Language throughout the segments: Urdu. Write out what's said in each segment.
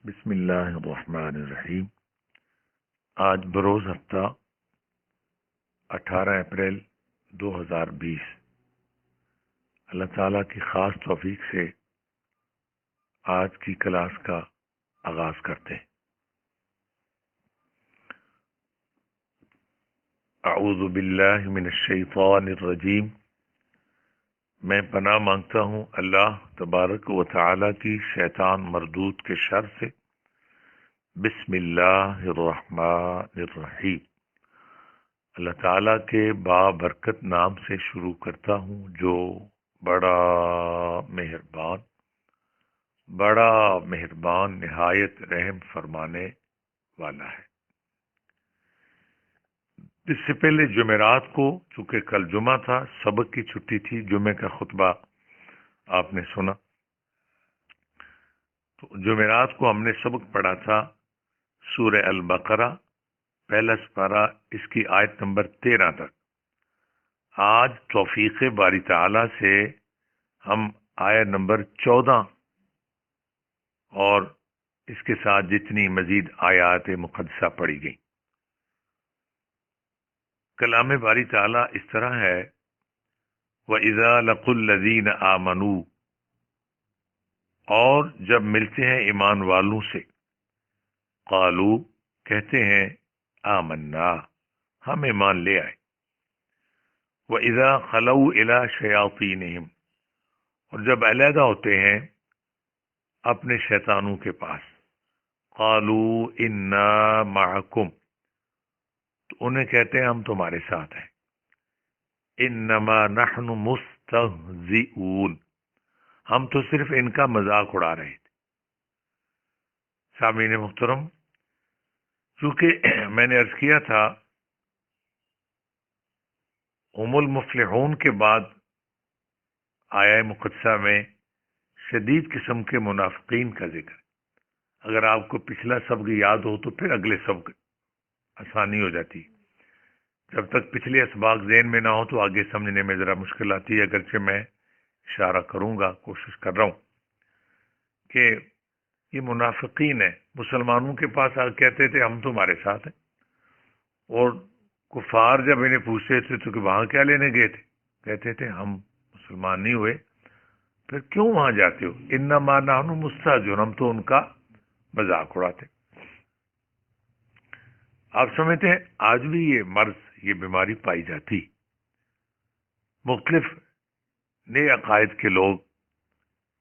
بسم اللہ الرحمن الرحیم۔ آج بروز ہفتہ 18 اپریل 2020۔ اللہ تعالیٰ کی خاص توفیق سے آج کی کلاس کا آغاز کرتے ہیں۔ اعوذ باللہ من الشیطان الرجیم۔ میں پناہ مانگتا ہوں اللہ تبارک و تعالیٰ کی شیطان مردود کے شر سے۔ بسم اللہ الرحمن الرحیم۔ اللہ تعالیٰ کے بابرکت نام سے شروع کرتا ہوں جو بڑا مہربان نہایت رحم فرمانے والا ہے۔ اس سے پہلے جمعرات کو، چونکہ کل جمعہ تھا، سبق کی چھٹی تھی، جمعے کا خطبہ آپ نے سنا، تو جمعرات کو ہم نے سبق پڑھا تھا سورہ البقرہ، پہلا سپارہ، اس کی آیت نمبر 13 تک۔ آج توفیق باری تعالی سے ہم آیت نمبر 14 اور اس کے ساتھ جتنی مزید آیات مقدسہ پڑھی گئی۔ کلام باری تعالی اس طرح ہے، وَإِذَا لَقُوا الَّذِينَ آمَنُوا، اور جب ملتے ہیں ایمان والوں سے، قالوا، کہتے ہیں، آمنا، ہم ایمان لے آئے، وَإِذَا خَلَوْا إِلَى شَيَاطِينِهِمْ، اور جب علیحدہ ہوتے ہیں اپنے شیطانوں کے پاس، قالوا إِنَّا مَعَكُمْ، تو انہیں کہتے ہیں ہم تمہارے ساتھ ہیں، انما نحن مستہزئون، ہم تو صرف ان کا مذاق اڑا رہے تھے۔ سامعین محترم، چونکہ میں نے عرض کیا تھا المفلحون کے بعد آیہ مقدسہ میں شدید قسم کے منافقین کا ذکر۔ اگر آپ کو پچھلا سبق یاد ہو تو پھر اگلے سبق آسانی ہو جاتی۔ جب تک پچھلے اسباق ذہن میں نہ ہو تو آگے سمجھنے میں ذرا مشکل آتی ہے، اگرچہ میں اشارہ کروں گا، کوشش کر رہا ہوں کہ یہ منافقین ہیں، مسلمانوں کے پاس آ کہتے تھے ہم تمہارے ساتھ ہیں، اور کفار جب انہیں پوچھتے تھے تو کہ وہاں کیا لینے گئے تھے، کہتے تھے ہم مسلمان نہیں ہوئے، پھر کیوں وہاں جاتے ہو، انما نحن مستہزئون، ہم تو ان کا مذاق اڑاتے۔ آپ سمجھتے ہیں آج بھی یہ مرض، یہ بیماری پائی جاتی۔ مختلف نئے عقائد کے لوگ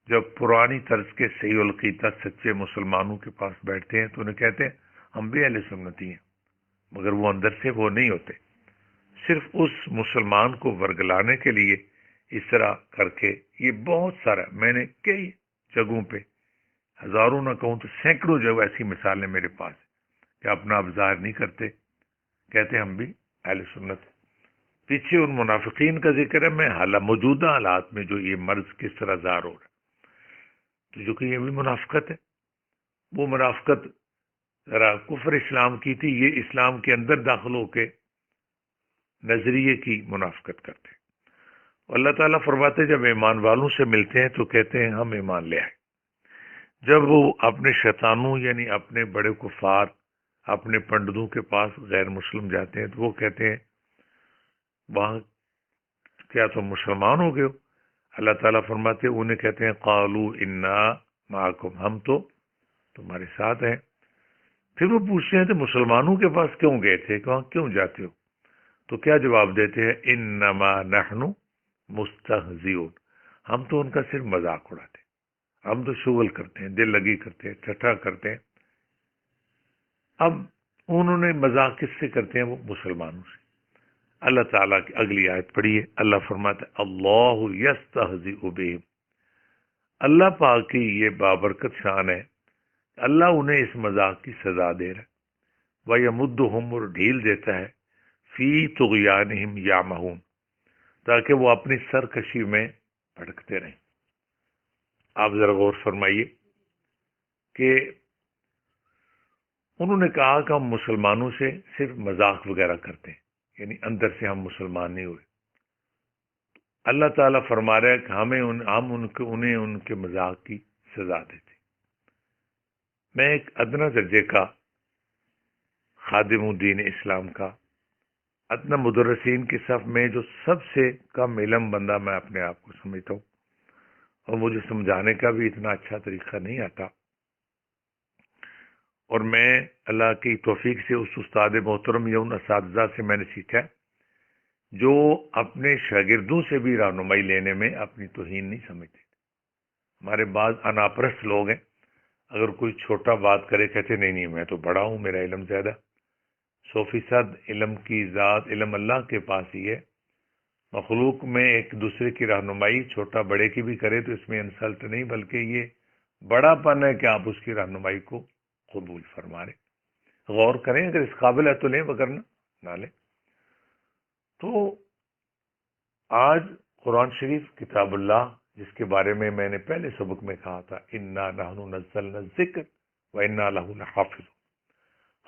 جب پرانی طرز کے صحیح العقیدہ سچے مسلمانوں کے پاس بیٹھتے ہیں تو انہیں کہتے ہیں ہم بھی اہل سنتی ہیں، مگر وہ اندر سے وہ نہیں ہوتے، صرف اس مسلمان کو ورگلانے کے لیے اس طرح کر کے۔ یہ بہت سارا، میں نے کئی جگہوں پہ، ہزاروں نہ کہوں تو سینکڑوں جگہ ایسی مثالیں میرے پاس ہیں کہ اپنا اب ظاہر نہیں کرتے، کہتے ہم بھی اہل سنت ہیں۔ پیچھے ان منافقین کا ذکر ہے، میں موجودہ حالات میں جو یہ مرض کس طرح ظاہر ہو رہا ہے، تو جو کہ یہ بھی منافقت ہے۔ وہ منافقت ذرا کفر اسلام کی تھی، یہ اسلام کے اندر داخل ہو کے نظریے کی منافقت کرتے۔ اللہ تعالیٰ فرماتے جب ایمان والوں سے ملتے ہیں تو کہتے ہیں ہم ایمان لے آئے۔ جب وہ اپنے شیطانوں یعنی اپنے بڑے کفار، اپنے پنڈتوں کے پاس غیر مسلم جاتے ہیں تو وہ کہتے ہیں وہاں کیا تم مسلمان ہو گئے ہو؟ اللہ تعالیٰ فرماتے انہیں کہتے ہیں قالوا انا معکم، ہم تو تمہارے ساتھ ہیں۔ پھر وہ پوچھتے ہیں تو مسلمانوں کے پاس کیوں گئے تھے، کہاں کیوں جاتے ہو؟ تو کیا جواب دیتے ہیں انما نحن مستہزئون، ہم تو ان کا صرف مذاق اڑاتے، ہم تو شغل کرتے ہیں، دل لگی کرتے ہیں، ٹھٹھا کرتے ہیں۔ اب انہوں نے مذاق کس سے کرتے ہیں؟ وہ مسلمانوں سے۔ اللہ تعالیٰ کی اگلی آیت پڑھیے، اللہ فرماتا ہے اللہ یستہزئ بہم، اللہ پاک کی یہ بابرکت شان ہے، اللہ انہیں اس مذاق کی سزا دے رہا ہے، وَيَمُدُّهُمْ، اور ڈھیل دیتا ہے، فی طغیانہم یعمہون، تاکہ وہ اپنی سرکشی میں بھٹکتے رہیں۔ آپ ذرا غور فرمائیے کہ انہوں نے کہا کہ ہم مسلمانوں سے صرف مذاق وغیرہ کرتے ہیں، یعنی اندر سے ہم مسلمان نہیں ہوئے۔ اللہ تعالیٰ فرما رہا ہے کہ ہم انہیں ان کے مذاق کی سزا دیتے۔ میں ایک ادنا درجے کا خادم دین اسلام کا، ادنا مدرسین کی صف میں جو سب سے کم علم بندہ میں اپنے آپ کو سمجھتا ہوں، اور مجھے سمجھانے کا بھی اتنا اچھا طریقہ نہیں آتا، اور میں اللہ کی توفیق سے اس استاد محترم یا ان اساتذہ سے میں نے سیکھا ہے جو اپنے شاگردوں سے بھی رہنمائی لینے میں اپنی توہین نہیں سمجھتے۔ ہمارے بعض اناپرست لوگ ہیں، اگر کوئی چھوٹا بات کرے کہتے نہیں نہیں میں تو بڑا ہوں، میرا علم زیادہ۔ 100% علم کی ذات، علم اللہ کے پاس ہی ہے۔ مخلوق میں ایک دوسرے کی رہنمائی چھوٹا بڑے کی بھی کرے تو اس میں انسلٹ نہیں، بلکہ یہ بڑا پن ہے کہ آپ اس کی رہنمائی کو قبول فرما لیں، غور کریں، اگر اس قابل ہے تو لیں، وگرنہ نہ لیں۔ تو آج قرآن شریف کتاب اللہ، جس کے بارے میں میں نے پہلے سبق میں کہا تھا انا نحن نزلنا الذکر وانا لہ لحافظون،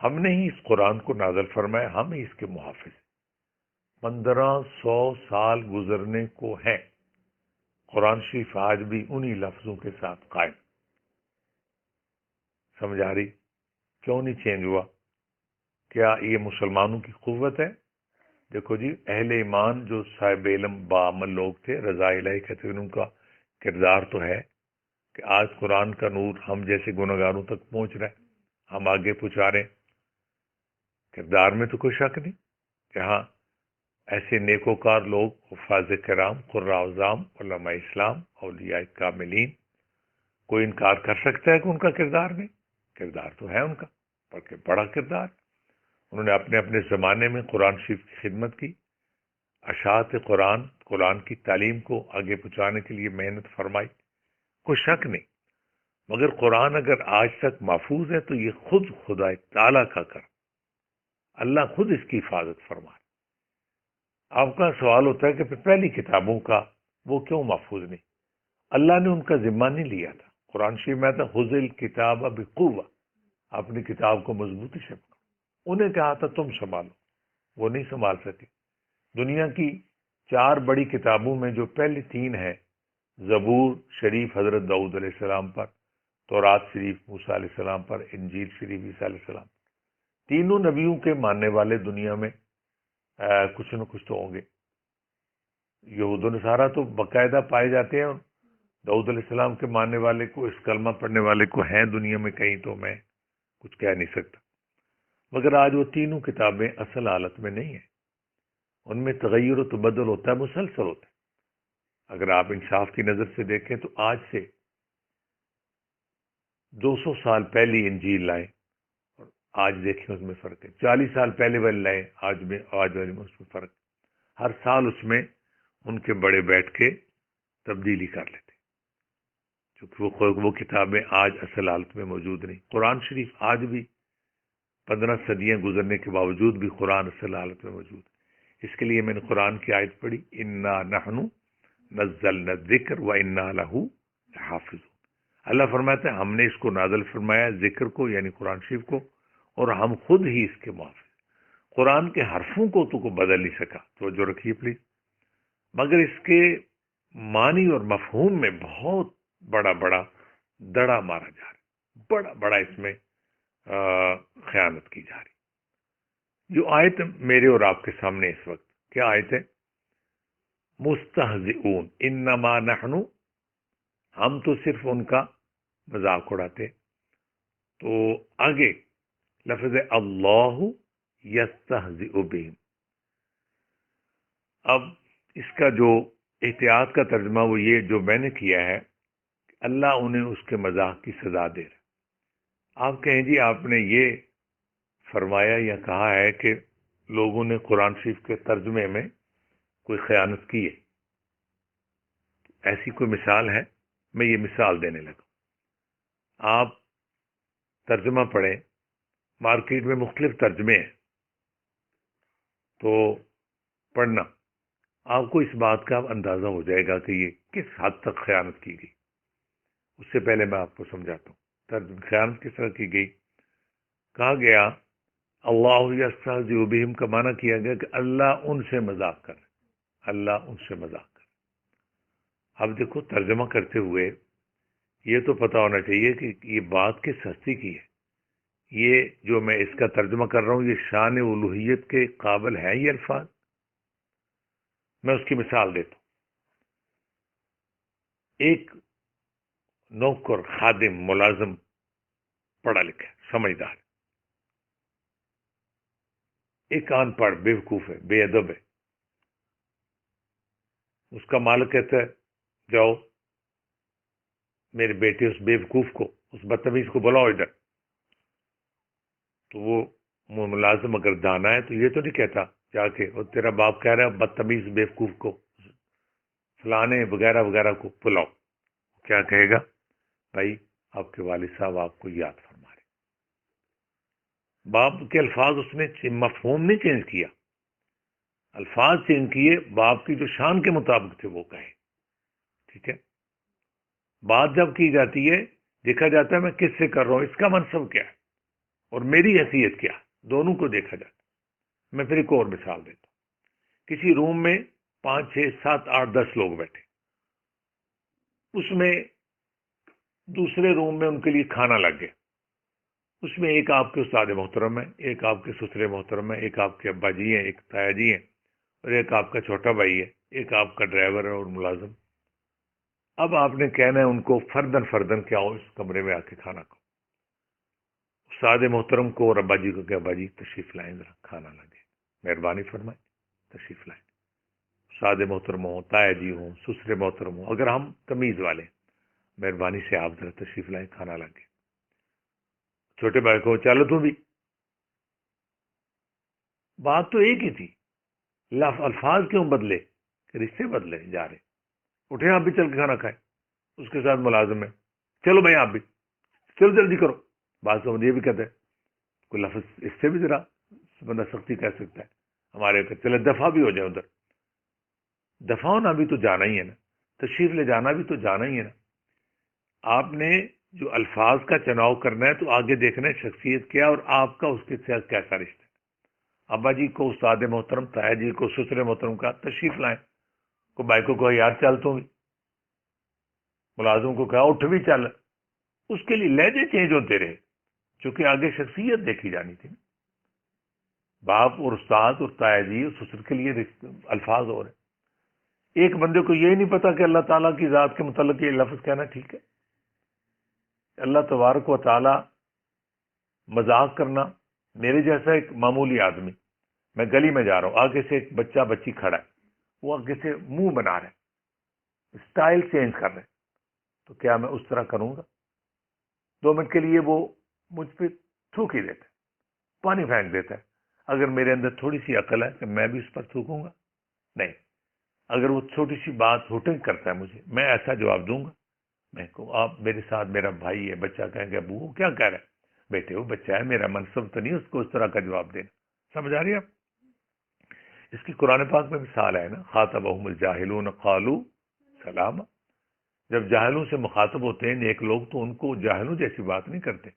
ہم نے ہی اس قرآن کو نازل فرمایا، ہم ہی اس کے محافظ۔ 1500 سال گزرنے کو ہے، قرآن شریف آج بھی انہی لفظوں کے ساتھ قائم۔ سمجھ آ رہی کیوں نہیں چینج ہوا؟ کیا یہ مسلمانوں کی قوت ہے؟ دیکھو جی، اہل ایمان جو صاحب علم بعمل لوگ تھے، رضا الہی کہتے ہیں، ان کا کردار تو ہے کہ آج قرآن کا نور ہم جیسے گنہگاروں تک پہنچ رہا ہے، ہم آگے پہنچا رہے ہیں۔ کردار میں تو کوئی شک نہیں کہ ہاں ایسے نیکوکار لوگ، حفاظ کرام، قراء اعظام، علماء اسلام، اولیاء کاملین، کوئی انکار کر سکتا ہے کہ ان کا کردار نہیں؟ کردار تو ہے ان کا، بلکہ بڑا کردار۔ انہوں نے اپنے اپنے زمانے میں قرآن شریف کی خدمت کی، اشاعت قرآن، قرآن کی تعلیم کو آگے پہنچانے کے لیے محنت فرمائی، کوئی شک نہیں۔ مگر قرآن اگر آج تک محفوظ ہے تو یہ خود خدا تعالیٰ کا کر، اللہ خود اس کی حفاظت فرمائے۔ آپ کا سوال ہوتا ہے کہ پھر پہلی کتابوں کا وہ کیوں محفوظ نہیں؟ اللہ نے ان کا ذمہ نہیں لیا تھا۔ قرآن شریف میں آتا خذ الکتاب بقوہ، اپنی کتاب کو مضبوطی سے پکڑو۔ انہیں کہا تھا تم سنبھالو، وہ نہیں سنبھال سکے۔ دنیا کی 4 بڑی کتابوں میں جو پہلی 3 ہیں، زبور شریف حضرت داؤد علیہ السلام پر، تورات شریف موسیٰ علیہ السلام پر، انجیل شریف عیسیٰ علیہ السلام، تینوں نبیوں کے ماننے والے دنیا میں کچھ نہ کچھ تو ہوں گے۔ یہود و نصارہ تو باقاعدہ پائے جاتے ہیں، داؤد علیہ السلام کے ماننے والے کو، اس کلمہ پڑھنے والے کو ہیں دنیا میں کہیں، تو میں کچھ کہہ نہیں سکتا۔ مگر آج وہ تینوں کتابیں اصل حالت میں نہیں ہیں، ان میں تغیر و تبدل ہوتا ہے، مسلسل ہوتا ہے۔ اگر آپ انصاف کی نظر سے دیکھیں تو آج سے 200 سال پہلی انجیل لائیں اور آج دیکھیں اس میں فرق ہے، 40 سال پہلے والے لائیں آج والے میں اس میں فرق ہے۔ ہر سال اس میں ان کے بڑے بیٹھ کے تبدیلی کر لیتے، چونکہ وہ کتابیں آج اصل حالت میں موجود نہیں۔ قرآن شریف آج بھی 15 صدیاں گزرنے کے باوجود بھی قرآن اصل حالت میں موجود ہے۔ اس کے لیے میں نے قرآن کی آیت پڑھی انا نحن نزلنا الذکر وانا لہ لحافظون۔ اللہ فرماتا ہے ہم نے اس کو نازل فرمایا، ذکر کو یعنی قرآن شریف کو، اور ہم خود ہی اس کے محافظ۔ قرآن کے حرفوں کو تو کو بدل نہیں سکا، توجہ رکھیے پلیز، مگر اس کے معنی اور مفہوم میں بہت بڑا بڑا دڑا مارا جا رہا، بڑا بڑا اس میں خیانت کی جا رہی۔ جو آیت میرے اور آپ کے سامنے اس وقت کیا آیت ہے؟ مستہزئون انما نحن، ہم تو صرف ان کا مذاق اڑاتے۔ تو آگے لفظ اللہ یستہزئ بہم، اب اس کا جو احتیاط کا ترجمہ وہ یہ جو میں نے کیا ہے، اللہ انہیں اس کے مذاق کی سزا دے رہا۔ آپ کہیں جی آپ نے یہ فرمایا یا کہا ہے کہ لوگوں نے قرآن شریف کے ترجمے میں کوئی خیانت کی ہے، ایسی کوئی مثال ہے؟ میں یہ مثال دینے لگا۔ آپ ترجمہ پڑھیں، مارکیٹ میں مختلف ترجمے ہیں، تو پڑھنا آپ کو اس بات کا اندازہ ہو جائے گا کہ یہ کس حد تک خیانت کی گئی۔ اس سے پہلے میں آپ کو سمجھاتا ہوں خیانت کس طرح کی گئی۔ کہا گیا اللہ یستہزئ بہم کا معنی کیا گیا کہ اللہ ان سے مذاق کر، اللہ ان سے مذاق کر۔ اب دیکھو ترجمہ کرتے ہوئے یہ تو پتہ ہونا چاہیے کہ یہ بات کس ہستی کی ہے. یہ جو میں اس کا ترجمہ کر رہا ہوں یہ شان الوہیت کے قابل ہیں یہ الفاظ؟ میں اس کی مثال دیتا ہوں. ایک نوکر، خادم، ملازم پڑھا لکھا ہے، سمجھدار، ایک ان پڑھ بیوقوف ہے، بے ادب ہے. اس کا مالک کہتا ہے جاؤ میرے بیٹے اس بیوقوف کو، اس بدتمیز کو بلاؤ ادھر. تو وہ ملازم اگر دانا ہے تو یہ تو نہیں کہتا جا کے اور تیرا باپ کہہ رہا ہے بدتمیز بیوقوف کو فلانے وغیرہ وغیرہ کو بلاؤ. کیا کہے گا؟ بھائی آپ کے والد صاحب آپ کو یاد فرما رہے. باپ کے الفاظ اس نے مفہوم نہیں چینج کیا، الفاظ چینج کیے، باپ کی جو شان کے مطابق تھے وہ کہے. ٹھیک ہے. بات جب کی جاتی ہے دیکھا جاتا ہے میں کس سے کر رہا ہوں، اس کا منصب کیا ہے اور میری حیثیت کیا ہے، دونوں کو دیکھا جاتا ہے. میں پھر ایک اور مثال دیتا ہوں. کسی روم میں 5 6 7 8 10 لوگ بیٹھے، اس میں دوسرے روم میں ان کے لیے کھانا لگ گیا. اس میں ایک آپ کے استاد محترم ہے، ایک آپ کے سسرے محترم ہے، ایک آپ کے ابا جی ہیں، ایک تایا جی ہیں، اور ایک آپ کا چھوٹا بھائی ہے، ایک آپ کا ڈرائیور ہے اور ملازم. اب آپ نے کہنا ہے ان کو فردن فردن کیا ہو اس کمرے میں آ کے کھانا کھاؤ. استاد محترم کو اور ابا جی کو کہ ابا جی تشریف لائیں، ذرا کھانا لگے، مہربانی فرمائیں تشریف لائیں. استاد محترم ہوں، تایا جی ہوں، سسرے محترم ہوں، اگر ہم تمیز والے مہربانی سے آپ ذرا تشریف لائیں، کھانا لگے. چھوٹے بھائی کو چلو تو بھی. بات تو ایک ہی تھی، الفاظ کیوں بدلے کہ رشتے بدلے جا رہے. اٹھے آپ بھی چل کے کھانا کھائے. اس کے ساتھ ملازم ہے، چلو بھائی آپ بھی چلو جلدی کرو. بات سمجھ یہ بھی کہتے ہیں کوئی لفظ اس سے بھی ذرا بندہ سختی کہہ سکتا ہے ہمارے چلے دفعہ بھی ہو جائے. ادھر دفعہ ہونا بھی تو جانا ہی ہے نا، تشریف لے جانا بھی تو جانا ہی ہے نا. آپ نے جو الفاظ کا چناؤ کرنا ہے تو آگے دیکھنا ہے شخصیت کیا اور آپ کا اس کے ساتھ کیسا رشتہ ہے. ابا جی کو استاد محترم، تایا جی کو سسرے محترم کا تشریف لائیں. کو بھائی کو کہا یار چل تو بھی، ملازم کو کہا اٹھ بھی چل. اس کے لیے لہجے چینج ہوتے رہے چونکہ آگے شخصیت دیکھی جانی تھی. باپ اور استاد اور تایا جی اور سسر کے لیے الفاظ ہو رہے. ایک بندے کو یہ نہیں پتا کہ اللہ تعالیٰ کی ذات کے متعلق یہ لفظ کہنا ٹھیک ہے. اللہ تبارک و تعالیٰ مذاق کرنا. میرے جیسا ایک معمولی آدمی، میں گلی میں جا رہا ہوں، آگے سے ایک بچہ بچی کھڑا ہے، وہ آگے سے منہ بنا رہے، اسٹائل چینج کر رہے، تو کیا میں اس طرح کروں گا؟ 2 منٹ کے لیے وہ مجھ پہ تھوک ہی دیتا ہے، پانی پھینک دیتا ہے. اگر میرے اندر تھوڑی سی عقل ہے کہ میں بھی اس پر تھوکوں گا؟ نہیں. اگر وہ چھوٹی سی بات ہوٹنگ کرتا ہے مجھے، میں ایسا جواب دوں گا؟ میں کہوں آپ میرے ساتھ میرا بھائی ہے، بچہ کہیں گے ابو وہ کیا کہہ رہا ہے؟ بیٹے وہ بچہ ہے، میرا منصب تو نہیں اس کو اس طرح کا جواب دینا. سمجھ آ رہی ہے آپ؟ اس کی قرآن پاک میں مثال ہے نا، خاطبہم الجاہلون قالوا سلاما. جب جاہلوں سے مخاطب ہوتے ہیں نیک لوگ تو ان کو جاہلوں جیسی بات نہیں کرتے،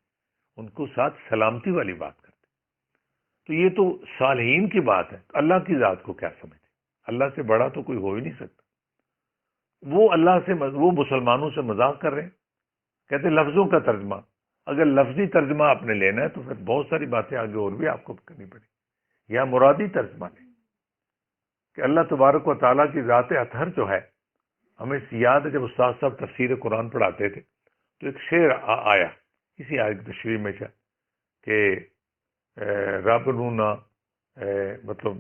ان کو ساتھ سلامتی والی بات کرتے. تو یہ تو صالحین کی بات ہے. اللہ کی ذات کو کیا سمجھتے؟ اللہ سے بڑا تو کوئی ہو ہی نہیں سکتا. وہ اللہ سے وہ مسلمانوں سے مذاق کر رہے ہیں. کہتے ہیں لفظوں کا ترجمہ. اگر لفظی ترجمہ آپ نے لینا ہے تو پھر بہت ساری باتیں آگے اور بھی آپ کو کرنی پڑے. یا مرادی ترجمہ لیں کہ اللہ تبارک و تعالیٰ کی ذات اطہر جو ہے. ہمیں یاد ہے جب استاد صاحب تفسیر قرآن پڑھاتے تھے تو ایک شعر آیا اسی آیت کی تشریح میں کہ رب نونا مطلب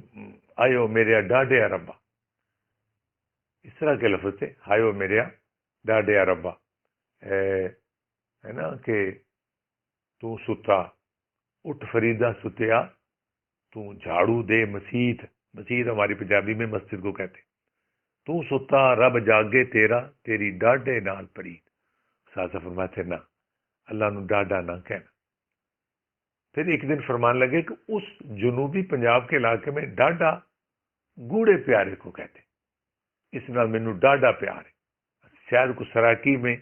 آئیو میرے ڈاڈے ربا، اس طرح کے لفظ تھے، ہائیو میرے ڈاڈے ربا، ہے نا کہ تو ستا اٹھ فریدہ ستیا، تو جھاڑو دے مسیت. مسیت ہماری پنجابی میں مسجد کو کہتے. تو ستا رب جاگے تیرا، تیری ڈاڈے نال پرید. سازا فرماتے نا اللہ نو ڈاڈا نہ کہنا. پھر ایک دن فرمان لگے کہ اس جنوبی پنجاب کے علاقے میں ڈاڈا گوڑے پیارے کو کہتے، اس نال مینو ڈاڈا پیار ہے. شاید کو سراکی میں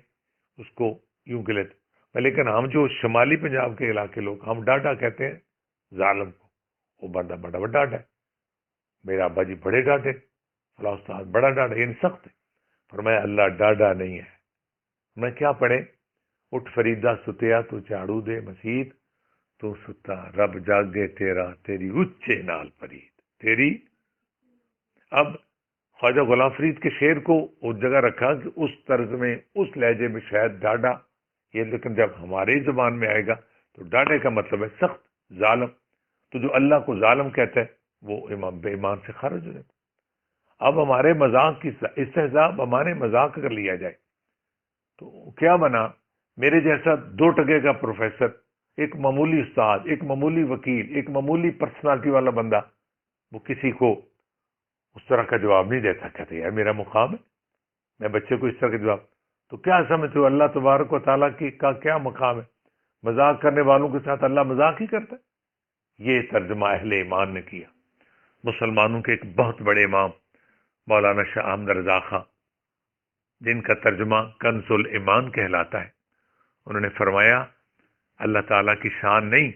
اس کو یوں کہ لیتے، لیکن ہم جو شمالی پنجاب کے علاقے لوگ ہم ڈاڈا کہتے ہیں ظالم کو. وہ بڑا بڑا ڈاڈا ہے، میرا ابا جی بڑے ڈاڈے، استاد بڑا ڈاڈا، یعنی سخت ہے. فرمایا اللہ ڈاڈا نہیں ہے. میں کیا پڑھے؟ اٹھ فریدا ستیا تو جھاڑو دے مسیت تو ستا رب جاگے تیرا تیری اچے نال پرید تیری. اب خواجہ غلام فرید کے شعر کو اس جگہ رکھا کہ اس طرز میں اس لہجے میں شاید ڈاڈا یہ، لیکن جب ہماری زبان میں آئے گا تو ڈاڈے کا مطلب ہے سخت ظالم. تو جو اللہ کو ظالم کہتا ہے وہ امام بے ایمان سے خارج ہو جاتا. اب ہمارے مذاق کی استہزاء ہمارے مذاق کر لیا جائے تو کیا بنا؟ میرے جیسا 2 ٹکے کا پروفیسر، ایک معمولی استاد، ایک معمولی وکیل، ایک معمولی پرسنالٹی والا بندہ، وہ کسی کو اس طرح کا جواب نہیں دیتا. کہتے یار میرا مقام ہے، میں بچے کو اس طرح کا جواب. تو کیا سمجھتے ہو اللہ تبارک و تعالیٰ کا کیا مقام ہے؟ مذاق کرنے والوں کے ساتھ اللہ مذاق ہی کرتا ہے. یہ ترجمہ اہل ایمان نے کیا. مسلمانوں کے ایک بہت بڑے امام مولانا شاہ احمد رضا خان، جن کا ترجمہ کنز الایمان کہلاتا ہے، انہوں نے فرمایا اللہ تعالیٰ کی شان نہیں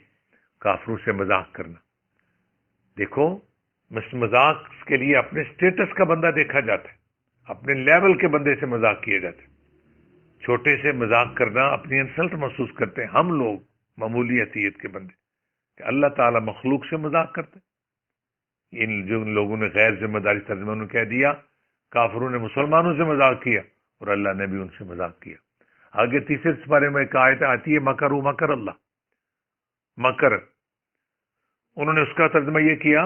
کافروں سے مذاق کرنا. دیکھو مذاق کے لیے اپنے سٹیٹس کا بندہ دیکھا جاتا ہے، اپنے لیول کے بندے سے مذاق کیے جاتے ہیں. چھوٹے سے مذاق کرنا اپنی انسلٹ محسوس کرتے ہیں ہم لوگ معمولی حیثیت کے بندے، کہ اللہ تعالیٰ مخلوق سے مذاق کرتے ہیں. جن لوگوں نے غیر ذمہ داری ترجمہ انہوں نے کہہ دیا کافروں نے مسلمانوں سے مذاق کیا اور اللہ نے بھی ان سے مذاق کیا. آگے تیسرے سپارے میں ایک آیت آتی ہے مکر مکر اللہ، مکر. انہوں نے اس کا ترجمہ یہ کیا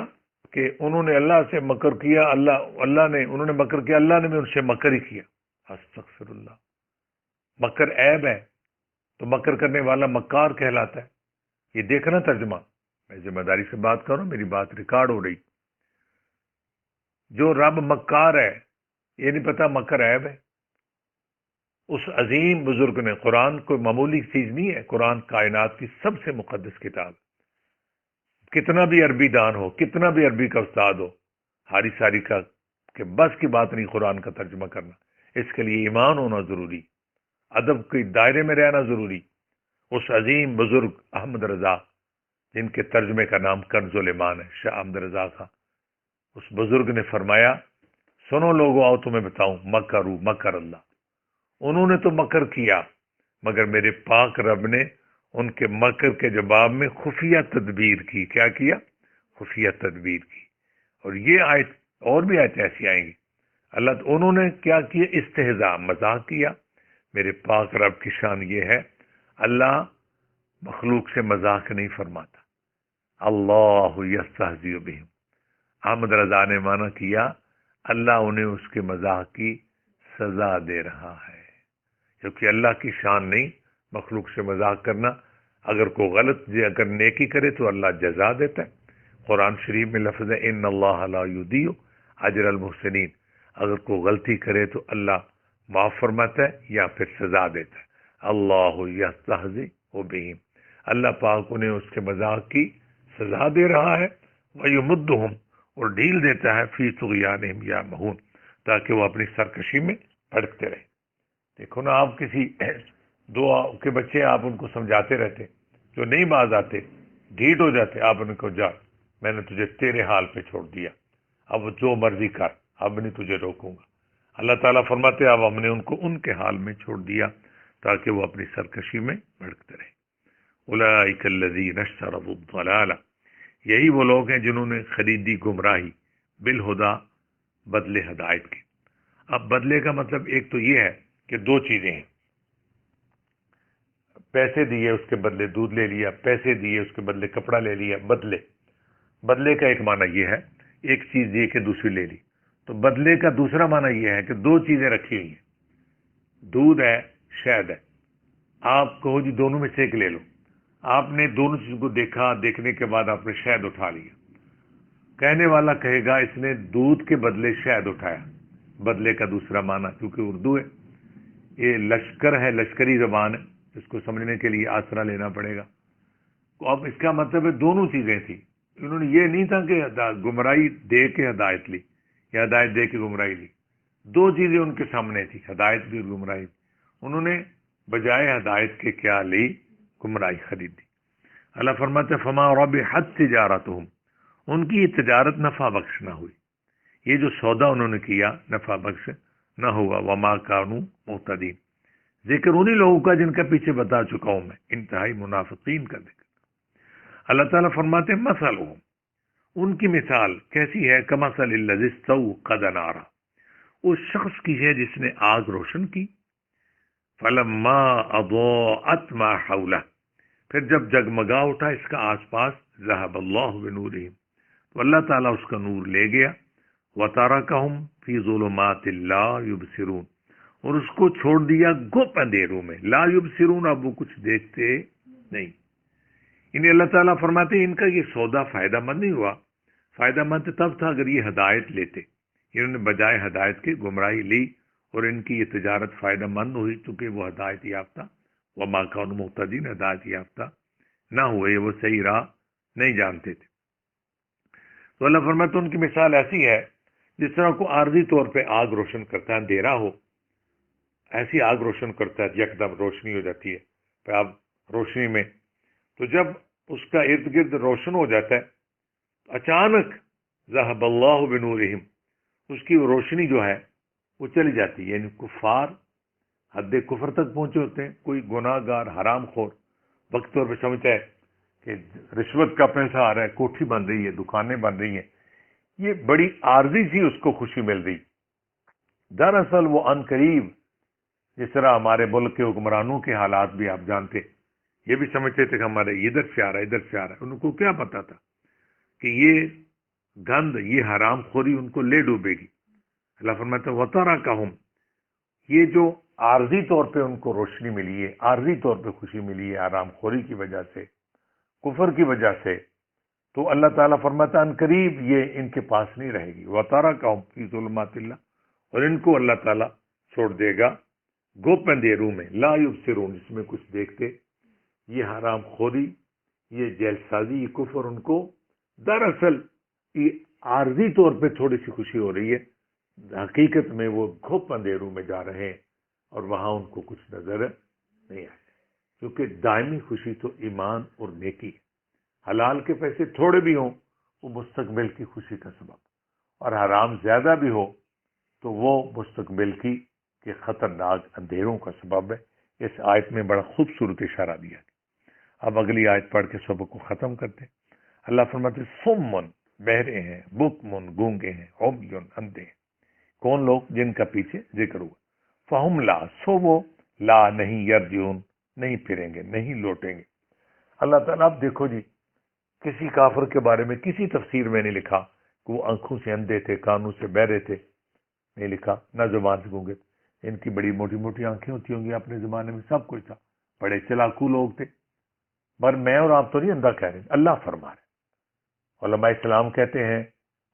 کہ انہوں نے اللہ سے مکر کیا، انہوں نے مکر کیا، اللہ نے بھی ان سے مکر ہی کیا. استغفر اللہ. مکر عیب ہے تو مکر کرنے والا مکار کہلاتا ہے. یہ دیکھنا ترجمہ، میں ذمہ داری سے بات کروں، میری بات ریکارڈ ہو رہی. جو رب مکار ہے یہ نہیں پتا مکر عیب ہے. اس عظیم بزرگ نے، قرآن کوئی معمولی چیز نہیں ہے، قرآن کائنات کی سب سے مقدس کتاب. کتنا بھی عربی دان ہو، کتنا بھی عربی کا استاد ہو، ہاری ساری کا کہ بس کی بات نہیں قرآن کا ترجمہ کرنا. اس کے لیے ایمان ہونا ضروری، ادب کے دائرے میں رہنا ضروری. اس عظیم بزرگ احمد رضا، جن کے ترجمے کا نام کنز الایمان ہے، شاہ احمد رضا خان، اس بزرگ نے فرمایا سنو لوگو آؤ تمہیں بتاؤں مکرو مکر اللہ. انہوں نے تو مکر کیا مگر میرے پاک رب نے ان کے مکر کے جواب میں خفیہ تدبیر کی. کیا کیا؟ خفیہ تدبیر کی. اور یہ آیت اور بھی آیت ایسی آئیں گی. انہوں نے کیا کیا؟ استہزاء، مذاق کیا. میرے پاک رب کی شان یہ ہے اللہ مخلوق سے مذاق نہیں فرماتا. اللہ یستہزئ بہم. احمد رضا نے مانا کیا اللہ انہیں اس کے مذاق کی سزا دے رہا ہے، کیونکہ اللہ کی شان نہیں مخلوق سے مذاق کرنا. اگر کوئی غلط اگر نیکی کرے تو اللہ جزا دیتا ہے. قرآن شریف میں لفظ ہے ان اللہ لا یضیع اجر المحسنین. اگر کوئی غلطی کرے تو اللہ معاف فرماتا ہے یا پھر سزا دیتا ہے. اللہ یستہزئ بہم. اللہ پاک انہیں اس کے مذاق کی سزا دے رہا ہے. ویمدہم، اور ڈھیل دیتا ہے فی طغیانہم یعمہون، تاکہ وہ اپنی سرکشی میں بھٹکتے رہے. دیکھو نا، آپ کسی 2 کے بچے آپ ان کو سمجھاتے رہتے، جو نہیں باز آتے ڈھیٹ ہو جاتے، آپ ان کو جا میں نے تجھے تیرے حال پہ چھوڑ دیا، اب جو مرضی کر، اب نہیں تجھے روکوں گا. اللہ تعالیٰ فرماتے اب ہم نے ان کو ان کے حال میں چھوڑ دیا تاکہ وہ اپنی سرکشی میں بھٹکتے رہے. اولئک الذین اشتروا الضلالہ، یہی وہ لوگ ہیں جنہوں نے خریدی گمراہی بالہدا، بدلے ہدایت کے. اب بدلے کا مطلب ایک تو یہ ہے کہ 2 چیزیں ہیں، پیسے دیے اس کے بدلے دودھ لے لیا، پیسے دیے اس کے بدلے کپڑا لے لیا. بدلے کا ایک معنی یہ ہے ایک چیز دیے کہ دوسری لے لی. تو بدلے کا دوسرا معنی یہ ہے کہ 2 چیزیں رکھی ہوئی ہیں، دودھ ہے، شہد ہے. آپ کہو جی دونوں میں سے ایک لے لو. آپ نے دونوں چیزوں کو دیکھا، دیکھنے کے بعد آپ نے شہد اٹھا لیا. کہنے والا کہے گا اس نے دودھ کے بدلے شہد اٹھایا. بدلے کا دوسرا معنی، کیونکہ اردو ہے، یہ لشکر ہے، لشکری زبان ہے، اس کو سمجھنے کے لیے آسرا لینا پڑے گا. اب اس کا مطلب ہے دونوں چیزیں تھیں. انہوں نے یہ نہیں تھا کہ گمراہی دے کے ہدایت لی یا ہدایت دے کے گمراہی لی. 2 چیزیں ان کے سامنے تھی، ہدایت بھی اور گمراہی بھی. انہوں نے بجائے ہدایت کے کیا لی؟ گمراہی خریدی. اللہ فرماتے فما ربحت تجارتہم، ان کی یہ تجارت نفع بخش نہ ہوئی، یہ جو سودا انہوں نے کیا نفع بخش نہ ہوا. وما کانوا مہتدین، ذکر انہی لوگوں کا جن کا پیچھے بتا چکا ہوں میں، انتہائی منافقین کا ذکر۔ اللہ تعالیٰ فرماتے ہیں مثلہم، ان کی مثال کیسی ہے، کمثل الذی استوقد نارا، اس شخص کی ہے جس نے آگ روشن کی، فلما اضاءت ما حولہ، پھر جب جگمگا اٹھا اس کا آس پاس، ذہب اللہ بنورہم، تو اللہ تعالیٰ اس کا نور لے گیا، وترکہم فی ظلمات لا یبصرون، اور اس کو چھوڑ دیا گپ اندھیروں میں، لا یبصرون، اب وہ کچھ دیکھتے نہیں۔ انہیں اللہ تعالیٰ فرماتے ہیں ان کا یہ سودا فائدہ مند نہیں ہوا، فائدہ مند تب تھا اگر یہ ہدایت لیتے، انہوں نے بجائے ہدایت کے گمراہی لی، اور ان کی یہ تجارت فائدہ مند ہوئی چونکہ وہ ہدایت یافتہ، وما كانوا مهتدین، ہدایت یافتہ نہ ہوئے، وہ صحیح راہ نہیں جانتے تھے۔ تو اللہ فرماتا ہے ان کی مثال ایسی ہے جس طرح کو عارضی طور پہ آگ روشن کرتا ہے، اندھیرا ہو ایسی آگ روشن کرتا ہے، یکدم روشنی ہو جاتی ہے، پھر آپ روشنی میں، تو جب اس کا ارد گرد روشن ہو جاتا ہے اچانک ذہب اللہ بنورہم، اس کی روشنی جو ہے وہ چلی جاتی ہے، یعنی کفار حد کفر تک پہنچے ہوتے ہیں، کوئی گناہ گار حرام خور وقت طور پہ سمجھتا ہے کہ رشوت کا پیسہ آ رہا ہے، کوٹھی بن رہی ہے، دکانیں بن رہی ہیں، یہ بڑی عارضی سی اس کو خوشی مل رہی، دراصل وہ ان قریب، جس طرح ہمارے ملک کے حکمرانوں کے حالات بھی آپ جانتے، یہ بھی سمجھتے تھے کہ ہمارے ادھر سے آ رہا ہے ادھر سے آ رہا ہے، ان کو کیا پتا تھا کہ یہ گند، یہ حرام خوری ان کو لے ڈوبے گی۔ اللہ فرماتا ہے وَتَرَكَهُمْ، یہ جو عارضی طور پہ ان کو روشنی ملی ہے، عارضی طور پہ خوشی ملی ہے حرام خوری کی وجہ سے، کفر کی وجہ سے، تو اللہ تعالیٰ فرماتا ہے ان قریب یہ ان کے پاس نہیں رہے گی، وَتَرَكَهُمْ فِي ظُلُمَاتِ اللَّهِ، اور ان کو اللہ تعالیٰ چھوڑ دے گا گوپ اندھیروں میں، لا یبصرون، جس میں کچھ دیکھتے، یہ حرام خوری، یہ جیل سازی، یہ کفر ان کو دراصل یہ عارضی طور پہ تھوڑی سی خوشی ہو رہی ہے، حقیقت میں وہ گھپ اندھیروں میں جا رہے ہیں اور وہاں ان کو کچھ نظر نہیں آئے، کیونکہ دائمی خوشی تو ایمان اور نیکی ہے، حلال کے پیسے تھوڑے بھی ہوں وہ مستقبل کی خوشی کا سبب، اور حرام زیادہ بھی ہو تو وہ مستقبل کی کہ خطرناک اندھیروں کا سبب ہے۔ اس آیت میں بڑا خوبصورت اشارہ دیا گیا۔ اب اگلی آیت پڑھ کے سبق کو ختم کرتے ہیں۔ اللہ فرماتے سمن، بہرے ہیں، بکمن، گونگے ہیں، عمیون، اندھے ہیں، کون لوگ؟ جن کا پیچھے ذکر ہوا، فہم لا، سو وہ لا نہیں، یرجعون، نہیں پھریں گے، نہیں لوٹیں گے۔ اللہ تعالیٰ اب دیکھو جی، کسی کافر کے بارے میں کسی تفسیر میں نہیں لکھا کہ وہ آنکھوں سے اندھے تھے، کانوں سے بہرے تھے، نہیں لکھا، نہ زبان سے گونگے تھے۔ ان کی بڑی موٹی موٹی آنکھیں ہوتی ہوں گی، اپنے زمانے میں سب کچھ تھا، بڑے چلاکو لوگ تھے، پر میں اور آپ تو نہیں اندھا کہہ رہے، اللہ فرما رہے۔ علماء اسلام کہتے ہیں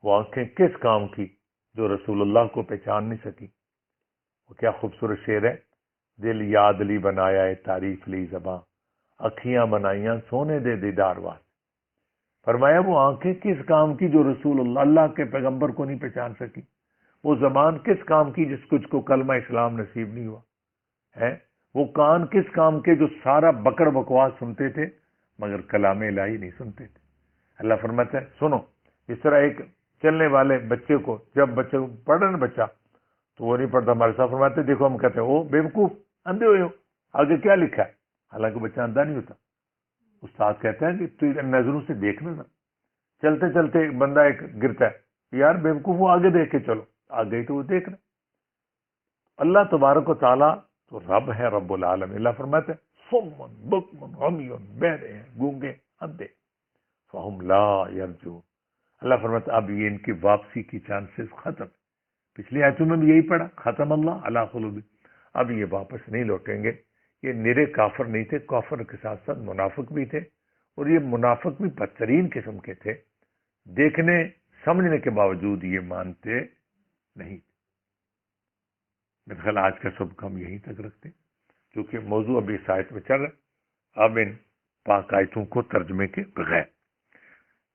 وہ آنکھیں کس کام کی جو رسول اللہ کو پہچان نہیں سکی۔ وہ کیا خوبصورت شعر ہے، دل یاد لی بنایا ہے تعریف لی زباں، اکھیاں بنائیاں سونے دے دیدار واسطے۔ فرمایا وہ آنکھیں کس کام کی جو رسول اللہ کے پیغمبر کو نہیں پہچان سکی، وہ زبان کس کام کی جس کو کلمہ اسلام نصیب نہیں ہوا ہے، وہ کان کس کام کے جو سارا بکڑ بکواس سنتے تھے مگر کلام الہی نہیں سنتے تھے۔ اللہ فرماتا ہے سنو، اس طرح ایک چلنے والے بچے کو، جب بچے پڑھ رہا نا بچہ تو وہ نہیں پڑھتا، ہمارے ساتھ فرماتے دیکھو، ہم کہتے ہیں او بے وقوف، اندھے ہوئے ہو، آگے کیا لکھا ہے، حالانکہ بچہ اندھا نہیں ہوتا۔ استاد کہتا ہے کہ تو نظروں سے دیکھنا نا، چلتے چلتے ایک بندہ ایک گرتا ہے، یار بے وقوف، وہ آگے دیکھ کے چلو، آگے ہی تو وہ دیکھ رہا۔ اللہ تبارک و تعالیٰ تو رب ہے، رب العالمین۔ اللہ فرماتے ہیں صمٌ بکمٌ عمیٌ، بہرے ہیں، گونگے، اندھے، فہم لا یرجعون۔ اللہ فرماتا ہے اب یہ ان کی واپسی کی چانسز ختم۔ پچھلی آیتوں میں بھی یہی پڑھا، ختم اللہ علی قلوبہم، اب یہ واپس نہیں لوٹیں گے۔ یہ نرے کافر نہیں تھے، کافر کے ساتھ ساتھ منافق بھی تھے، اور یہ منافق بھی بدترین قسم کے تھے، دیکھنے سمجھنے کے باوجود یہ مانتے نہیں۔ میرے خیال آج کا سبق ہم یہیں تک رکھتے ہیں، کیونکہ موضوع ابھی اس آیت میں چل رہا ہے۔ اب ان پاک آیتوں کو ترجمے کے بغیر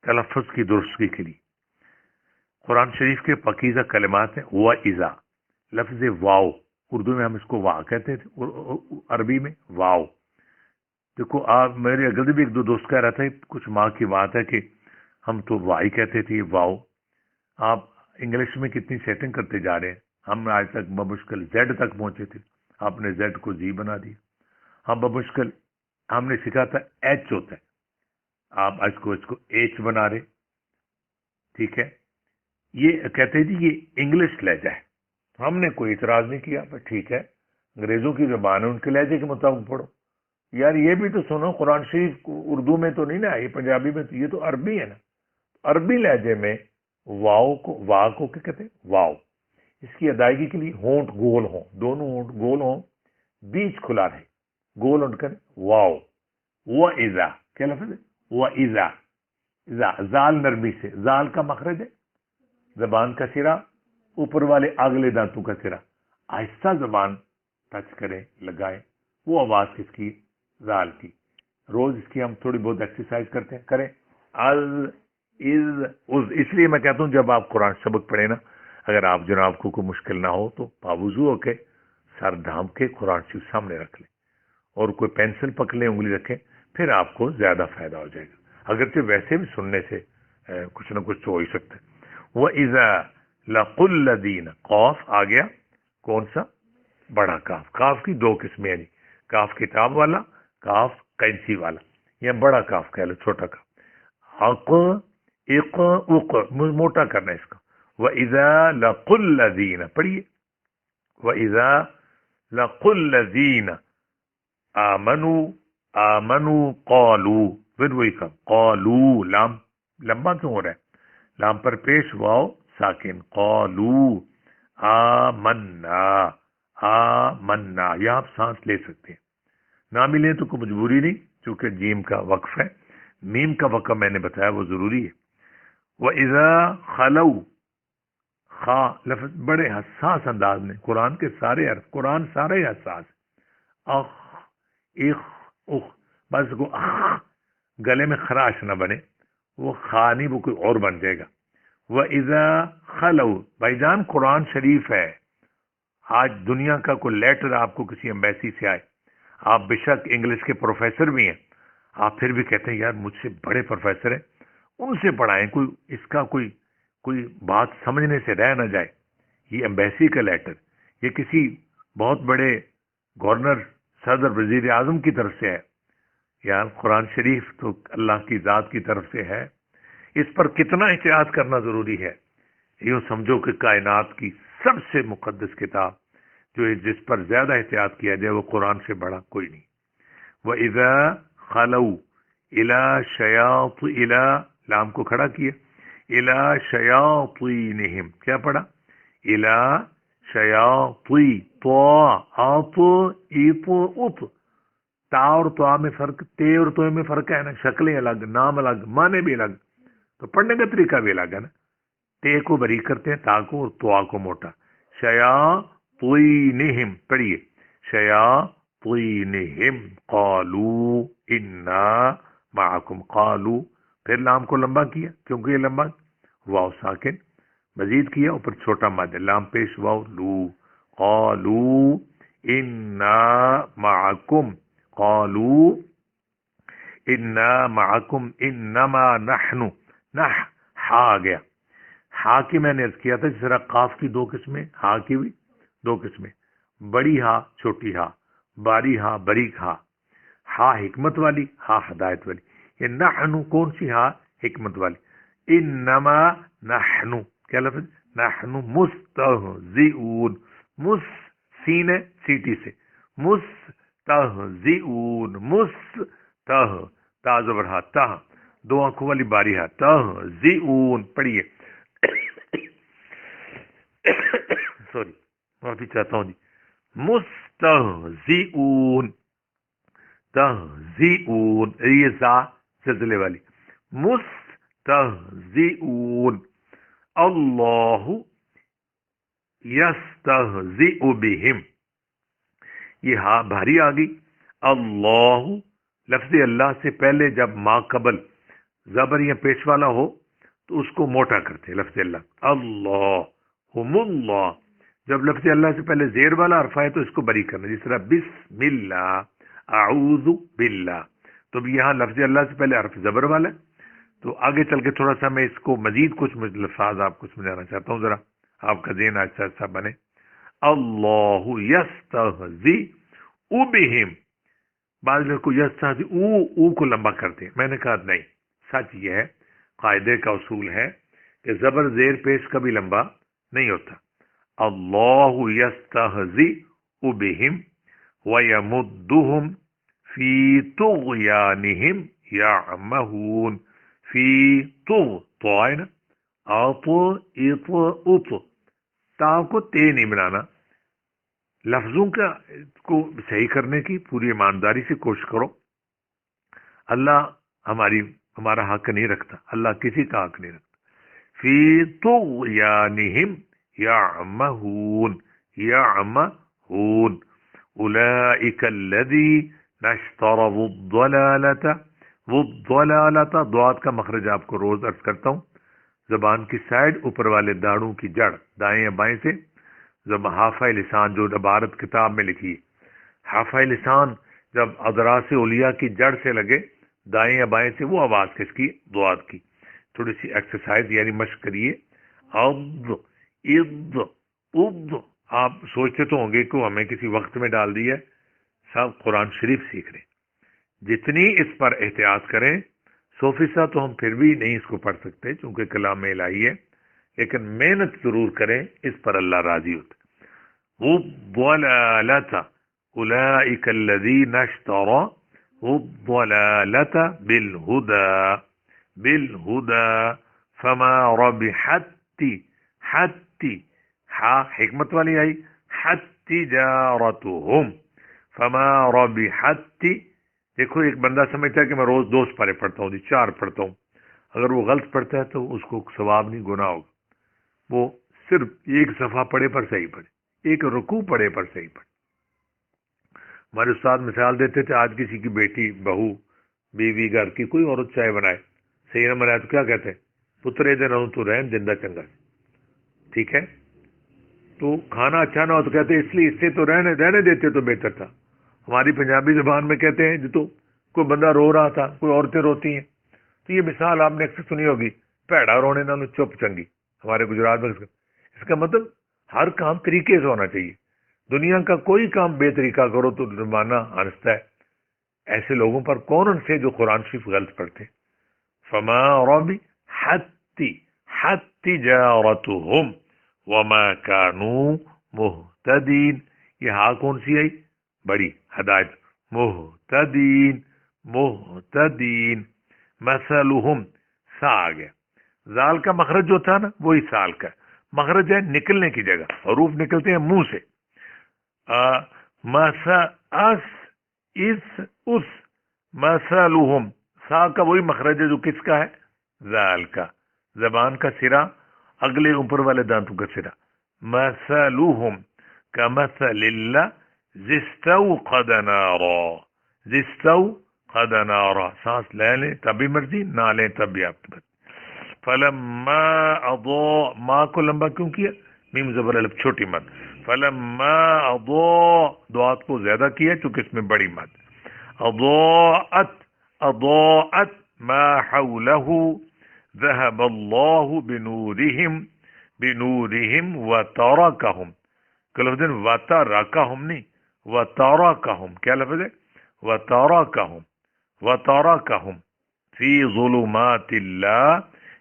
تلفظ کی درستگی کے لیے قرآن شریف کے پاکیزہ کلمات ہیں وَإِذَا، لفظ واو، اردو میں ہم اس کو وا کہتے تھے، عربی میں واو۔ دیکھو آپ، میرے اگل بھی ایک دو دوست کہہ رہا تھا کچھ ماں کی بات ہے کہ ہم تو وائی کہتے تھے، واو۔ آپ انگلش میں کتنی سیٹنگ کرتے جا رہے ہیں، ہم آج تک بمشکل زیڈ تک پہنچے تھے، آپ نے زیڈ کو زی بنا دیا. ہم بمشکل ہم نے سیکھا تھا ایچ ہوتا ہے، آپ اس کو ایچ بنا رہے. ٹھیک ہے، یہ کہتے ہیں جی یہ انگلش لہجہ ہے. ہم نے کوئی اعتراض نہیں کیا، پر ٹھیک ہے انگریزوں کی زبان ہے، ان کے لہجے کے مطابق پڑھو. یار یہ بھی تو سنو، قرآن شریف اردو میں تو نہیں نا، یہ پنجابی میں تو، یہ تو عربی ہے نا. عربی لہجے میں وا کو کیا کہتے ہیں؟ واو. اس کی ادائیگی کے لیے ہونٹ گول ہوں، دونوں ہونٹ گول ہوں، بیچ کھلا رہے، گول ہونٹ کریں. واو و ایزا، کیا لفظ ہے؟ و ایزا. زال نرمی سے، زال کا مخرج ہے زبان کا سرا، اوپر والے اگلے دانتوں کا سرا. آہستہ زبان ٹچ کریں، لگائیں، وہ آواز کس کی؟ زال کی. روز اس کی ہم تھوڑی بہت ایکسرسائز کرتے ہیں، کریں. از از از. اس لیے میں کہتا ہوں جب آپ قرآن سبق پڑھیں نا، اگر آپ جناب کو کوئی مشکل نہ ہو تو باوضو ہو کے سر ڈھام کے قرآن شریف سامنے رکھ لیں اور کوئی پینسل پکڑ لیں، انگلی رکھیں، پھر آپ کو زیادہ فائدہ ہو جائے گا. اگرچہ ویسے بھی سننے سے کچھ نہ کچھ تو ہو ہی سکتا ہے. وَإِذَا لَقُوا الَّذِينَ، قاف آ گیا، کون سا؟ بڑا کاف. کاف کی دو قسمیں ہیں جی، کاف کتاب والا، کاف قینسی والا، یا بڑا کاف کہہ لو، چھوٹا کاف. حق اق اق، موٹا کرنا ہے اس کا. وَإِذَا لَقُوا الَّذِينَ، پڑھیے. وَإِذَا لَقُوا الَّذِينَ آمَنُوا آمَنُوا قَالُوا، پھر وہی کام، قَالُوا. لام لمبا کیوں ہو رہا ہے؟ لام پر پیش واو ساکن. قَالُوا آمَنَّا آمَنَّا. یا آپ سانس لے سکتے ہیں، نہ بھی لیں تو کوئی مجبوری نہیں، چونکہ جیم کا وقف ہے. میم کا وقف میں نے بتایا وہ ضروری ہے. وَإِذَا خَلَوْا، خا لفظ بڑے حساس انداز میں، قرآن کے سارے حرف، قرآن سارے ہی حساس. اخ اخ اخ، بس کو اخ گلے میں خراش نہ بنے، وہ خا نہیں، وہ کوئی اور بن جائے گا. وَإِذَا خَلَوْا، بھائی جان قرآن شریف ہے. آج دنیا کا کوئی لیٹر آپ کو کسی ایمبیسی سے آئے، آپ بے شک انگلش کے پروفیسر بھی ہیں، آپ پھر بھی کہتے ہیں یار مجھ سے بڑے پروفیسر ہیں، ان سے پڑھائیں، کوئی اس کا کوئی بات سمجھنے سے رہ نہ جائے. یہ ایمبیسی کا لیٹر، یہ کسی بہت بڑے گورنر، صدر، وزیر اعظم کی طرف سے ہے. یار قرآن شریف تو اللہ کی ذات کی طرف سے ہے، اس پر کتنا احتیاط کرنا ضروری ہے. یوں سمجھو کہ کائنات کی سب سے مقدس کتاب جس پر زیادہ احتیاط کیا جائے وہ قرآن سے بڑا کوئی نہیں. وَإِذَا خَلَوْا إِلَى إِلَى لام کو کھڑا کیا، إِلَى شَيَاطِينِهِمْ، کیا پڑھا؟ إِلَى شَيَاطِي، تو آپ ایپ اپ، تا اور تو میں فرق، تے اور تو میں فرق ہے نا، شکلیں الگ، نام الگ، معنی بھی الگ، تو پڑھنے کا طریقہ بھی الگ ہے نا. تے کو بری کرتے ہیں، تا کو، اور تو کو موٹا. شیاطینہم، پڑھیے. شیاطینہم قالوا انا معکم. قالوا، پھر لام کو لمبا کیا، کیونکہ یہ لمبا، واو ساکن، مزید کیا، اوپر چھوٹا مد، لام پیش واو لو. قالوا انا معکم، قالوا انا معکم انما نحن، ہا آ گیا. ہا کی میں نے عرض کیا تھا جس طرح قاف کی دو قسمیں، ہا کی بھی دو قسمیں، بڑی ہا، چھوٹی ہا، باری ہا، باریک ہا. ہا حکمت والی، ہا ہدایت والی. یہ نحن کون سی ہا؟ حکمت والی. انما نحن، کیا لفظ؟ نحن مستہزئون، سین ہے سیٹی سے، مستہزئون، مستہ، تا زبر ہا، تہ، دو آنکھوں والی باری ہا، تہزئون. پڑھیے. سوری، معافی چاہتا ہوں جی. مستہزئون، تہزئون، یہ زا زلزلے والی. مستہزئون. اللہ یستہزئ بہم، یہ ہاں بھاری آ گئی. اللہ، لفظ اللہ سے پہلے جب ما قبل زبر یا پیش والا ہو تو اس کو موٹا کرتے ہیں لفظ اللہ. اللہ ہم اللہ. جب لفظ اللہ سے پہلے زیر والا حرف ہے تو اس کو بری کرنا، جس طرح بسم اللہ، اعوذ باللہ. تو یہاں لفظ اللہ سے پہلے حرف زبر والا ہے. تو آگے چل کے تھوڑا سا میں اس کو مزید کچھ الفاظ آپ کو سمجھانا چاہتا ہوں، ذرا آپ کا ذہن اچھا بنے. اللہ یستہزی بہم. بعض لوگ کو یستہزی او کو لمبا کرتے ہیں. میں نے کہا نہیں، سچ یہ ہے، قاعدے کا اصول ہے کہ زبر زیر پیش کبھی لمبا نہیں ہوتا. اللہ یستہزی بہم ویمدہم فی طغیانہم یعمہون. فی تو آئے نا، اط تا کو تے نہیں بنانا. لفظوں کو صحیح کرنے کی پوری ایمانداری سے کوشش کرو. اللہ ہمارا حق نہیں رکھتا، اللہ کسی کا حق نہیں رکھتا. فی طغیانہم یعمہون یعمہون اولئک الذین اشتروا الضلالۃ. ضاد کا مخرج آپ کو روز عرض کرتا ہوں. زبان کی سائڈ اوپر والے داڑوں کی جڑ دائیں یا بائیں سے. حافہ لسان جو عبارت کتاب میں لکھی، حافہ لسان جب ادراس اولیاء کی جڑ سے لگے دائیں یا بائیں سے، وہ آواز کس کی؟ ضاد کی. تھوڑی سی ایکسرسائز یعنی مشق کریے. اض اض. آپ سوچتے تو ہوں گے کہ ہمیں کسی وقت میں ڈال دی ہے. سب قرآن شریف سیکھ رہے. جتنی اس پر احتیاط کریں، 100% تو ہم پھر بھی نہیں اس کو پڑھ سکتے چونکہ کلام الہی ہے، لیکن محنت ضرور کریں، اس پر اللہ راضی ہوتا. الضلالۃ اولئک الذین اشتروا الضلالۃ بالہدی فما ربحت حکمت والی آئی تجارتہم فما ربحت. دیکھو ایک بندہ سمجھتا ہے کہ میں روز 2 پارے پڑھتا ہوں، 4 پڑھتا ہوں. اگر وہ غلط پڑھتا ہے تو اس کو ثواب نہیں، گناہ ہوگا. وہ صرف ایک صفحہ پڑھے پر صحیح پڑھے، ایک رکوع پڑھے پر صحیح پڑھے. ہمارے استاد مثال دیتے تھے، آج کسی کی بیٹی، بہو، بیوی، گھر کی کوئی عورت چائے بنائے، صحیح نہ بنائے تو کیا کہتے ہیں؟ پترے دے رہوں تو رہن زندہ چنگا. ٹھیک ہے، تو کھانا اچھا نہ ہو تو کہتے ہیں اس لیے اس سے تو رہنے دیتے تو بہتر تھا. ہماری پنجابی زبان میں کہتے ہیں جو تو کوئی بندہ رو رہا تھا، کوئی عورتیں روتی ہیں، تو یہ مثال آپ نے اکثر سنی ہوگی، پیڑا رونے نالوں چپ چنگی. ہمارے گجرات میں اس کا مطلب ہر کام طریقے سے ہونا چاہیے. دنیا کا کوئی کام بے طریقہ کرو تو زمانہ ہنستا ہے. ایسے لوگوں پر کون سے جو قرآن شریف غلط پڑھتے. فما ربحت تجارتہم وما كانوا مہتدین. یہ ہاں کون سی آئی؟ بڑی ہدایت. مہتدین. مثلہم سا آ گیا. زال کا مخرج جو تھا نا وہی سال کا مخرج ہے، نکلنے کی جگہ. حروف نکلتے ہیں منہ سے. مثلہم سا کا وہی مخرج ہے جو کس کا ہے؟ زال کا. زبان کا سرا اگلے اوپر والے دانتوں کا سرا. مثلہم کمثل الذی استوقد نارا. استوقد نارا. سانس لے لیں تب بھی مرضی، نہ لیں تب بھی آپ کی مرضی. فلما اضاء. ماں کو لمبا کیوں کیا؟ میم زبر الف چھوٹی مد. فلما اضاء. دعات کو زیادہ کیا چونکہ اس میں بڑی مد. اضاءت ما حوله ذهب الله بنورهم وتركهم. کہ لفظ ہے وترکہم نہیں، وترکہم. کیا لفظ ہے؟ وترکہم فی ظلمات لا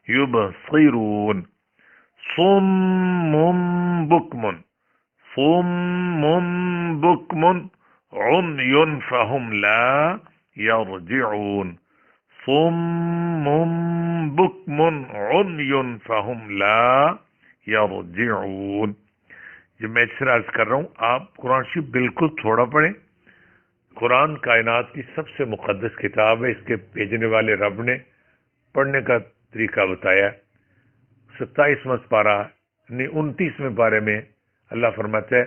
یبصرون. صم بکم عمی فہم لا یرجعون. صم بکم عمی فہم لا یرجعون. یہ میں اکثر عرض کر رہا ہوں، آپ قرآن شریف بالکل تھوڑا پڑھیں. قرآن کائنات کی سب سے مقدس کتاب ہے. اس کے بھیجنے والے رب نے پڑھنے کا طریقہ بتایا. 27واں پارہ 29ویں پارے میں اللہ فرماتا ہے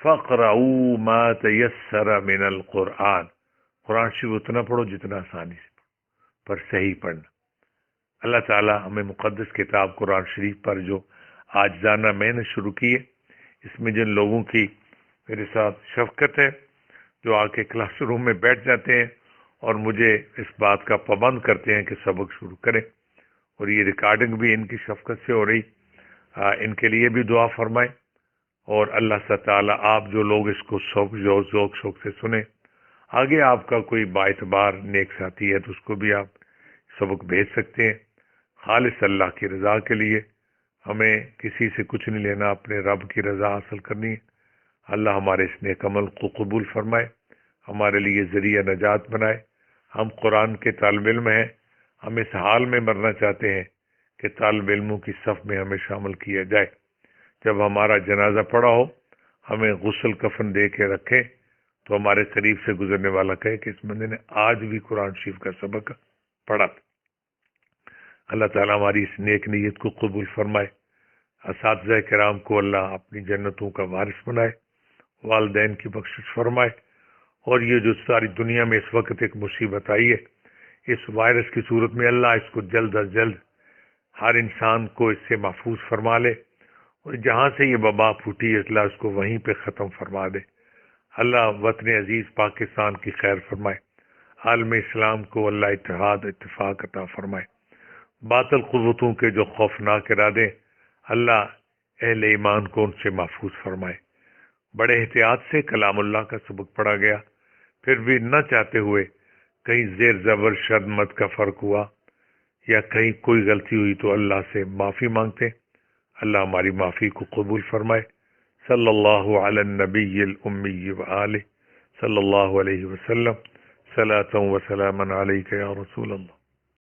فَقْرَؤُوا مَا تَيَسَّرَ مِنَ الْقُرْآنِ. قرآن شریف اتنا پڑھو جتنا آسانی سے پڑھو، پر صحیح پڑھنا. اللہ تعالی ہمیں مقدس کتاب قرآن شریف پر جو آج جانا محنت شروع کی ہے، اس میں جن لوگوں کی میرے ساتھ شفقت ہے، جو آ کے کلاس روم میں بیٹھ جاتے ہیں اور مجھے اس بات کا پابند کرتے ہیں کہ سبق شروع کریں، اور یہ ریکارڈنگ بھی ان کی شفقت سے ہو رہی. ان کے لیے بھی دعا فرمائیں. اور اللہ تعالیٰ آپ جو لوگ اس کو ذوق شوق سے سنیں، آگے آپ کا کوئی باعتبار نیک ساتھی ہے تو اس کو بھی آپ سبق بھیج سکتے ہیں۔ خالص اللہ کی رضا کے لیے، ہمیں کسی سے کچھ نہیں لینا، اپنے رب کی رضا حاصل کرنی ہے۔ اللہ ہمارے اس نیک عمل کو قبول فرمائے، ہمارے لیے ذریعہ نجات بنائے۔ ہم قرآن کے طالب علم ہیں، ہم اس حال میں مرنا چاہتے ہیں کہ طالب علموں کی صف میں ہمیں شامل کیا جائے۔ جب ہمارا جنازہ پڑا ہو، ہمیں غسل کفن دے کے رکھے تو ہمارے قریب سے گزرنے والا کہے کہ اس بندے نے آج بھی قرآن شریف کا سبق پڑھا۔ اللہ تعالیٰ ہماری اس نیک نیت کو قبول فرمائے۔ اساتذہ کرام کو اللہ اپنی جنتوں کا وارث بنائے، والدین کی بخشش فرمائے، اور یہ جو ساری دنیا میں اس وقت ایک مصیبت آئی ہے، اس وائرس کی صورت میں اللہ اس کو جلد از جلد ہر انسان کو اس سے محفوظ فرما لے، اور جہاں سے یہ وبا پھوٹی ہے اللہ اس کو وہیں پہ ختم فرما دے۔ اللہ وطن عزیز پاکستان کی خیر فرمائے، عالم اسلام کو اللہ اتحاد اتفاق عطا فرمائے، باطل قوتوں کے جو خوفناک ارادے اللہ اہل ایمان کو ان سے محفوظ فرمائے۔ بڑے احتیاط سے کلام اللہ کا سبق پڑھا گیا، پھر بھی نہ چاہتے ہوئے کہیں زیر زبر شد مد کا فرق ہوا یا کہیں کوئی غلطی ہوئی تو اللہ سے معافی مانگتے۔ اللہ ہماری معافی کو قبول فرمائے۔ صلی اللہ علی النبی الامی وآلہ صلی اللہ علیہ وسلم، صلاۃ و سلاما علیک یا رسول اللہ۔